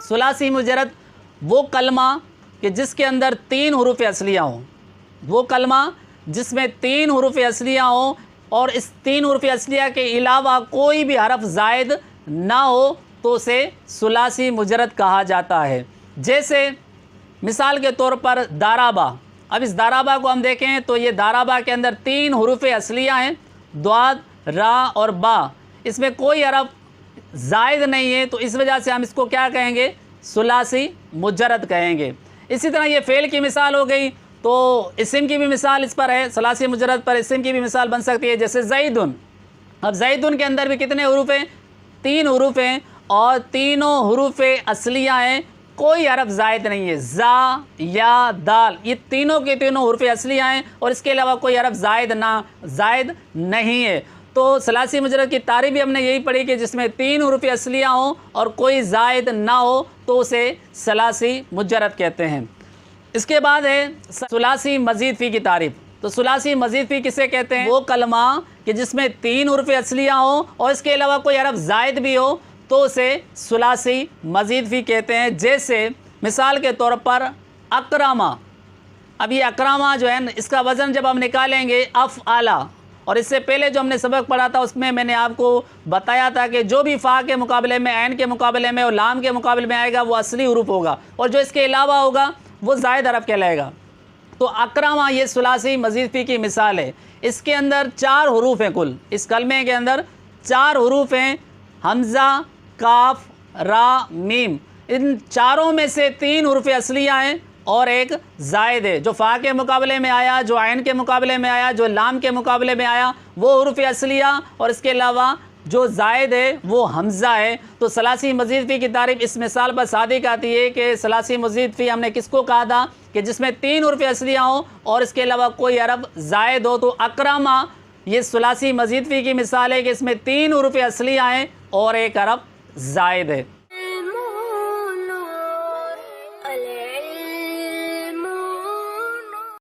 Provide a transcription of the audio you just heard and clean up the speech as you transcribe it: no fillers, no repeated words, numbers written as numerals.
सुलासी मुजरद वो कलमा कि जिसके अंदर 3 हुरूफ असलियाँ हों, वो कलमा जिसमें 3 हुरूफ असलियाँ हों और इस 3 हुरूफ असलिया के अलावा कोई भी हरफ ज़ायद ना हो तो उसे सुलासी मुजरद कहा जाता है। जैसे मिसाल के तौर पर दाराबा। अब इस दाराबा को हम देखें तो ये दाराबा के अंदर 3 हुरूफ असलियाँ हैं, द्वाद, रा और बा। इसमें कोई हरफ ज़ायद नहीं है, तो इस वजह से हम इसको क्या कहेंगे, सुलासी मुजरद कहेंगे। इसी तरह ये फ़ेल की मिसाल हो गई, तो इस्म की भी मिसाल इस पर है, सुलासी मुजरद पर इस्म की भी मिसाल बन सकती है। जैसे ज़ैदुन। अब ज़ैदुन के अंदर भी कितने हुरूफ हैं, 3 हुरूफ हैं और तीनों हुरूफ असलियाँ हैं, कोई हरफ ज़ायद नहीं है। ज़ा, या, दाल, ये तीनों के तीनों हुरूफ असलियाँ हैं और इसके अलावा कोई हरफ ज़ायद नहीं है। तो सलासी मुजरद की तारीफ़ भी हमने यही पढ़ी कि जिसमें 3 हुरूफ असलियाँ हों और कोई ज़ायद ना हो तो उसे सलासी मुजरद कहते हैं। इसके बाद है सुलासी मज़ीद फ़ी की तारीफ़। तो सुलासी मज़ीद फ़ी किसे कहते हैं, वो कलमा कि जिसमें 3 हुरूफ असलियाँ हों और इसके अलावा कोई हरफ ज़ायद भी हो तो उसे सुलासी मज़ीद फ़ी कहते हैं। जैसे मिसाल के तौर पर अकरामा। अब ये अकरामा जो है इसका वज़न जब हम निकालेंगे अफ़आला, और इससे पहले जो हमने सबक पढ़ा था उसमें मैंने आपको बताया था कि जो भी फ़ा के मुकाबले में, ऐन के मुकाबले में और लाम के मुकाबले में आएगा वो असली हुरूफ होगा और जो इसके अलावा होगा वो ज़ायद हरफ कहलाएगा। तो अकरामा ये सुलासी मज़ीद फ़ी की मिसाल है। इसके अंदर 4 हुरूफ हैं, कुल इस कलमे के अंदर 4 हुरूफ हैं, हमज़ा, काफ, रा, मीम। इन चारों में से 3 हुरूफ असलियाँ हैं और एक ज़ायद है। जो फ़ा के मुकाबले में आया, जो आयन के मुकाबले में आया, जो लाम के मुकाबले में आया वो हुरूफ असलिया और इसके अलावा जो ज़ायद है वो हमज़ा है। तो सलासी मज़ीद फ़ी की तारीफ़ इस मिसाल पर सादिक आती है कि सलासी मज़ीद फ़ी हमने किसको कहा था कि जिसमें 3 हुरूफ असलियाँ हो और इसके अलावा कोई हरफ ज़ायद हो। तो अकरमा ये सलासी मज़ीद फ़ी की मिसाल है कि इसमें 3 हुरूफ असलियाँ हैं और एक हरफ ज़ायद है।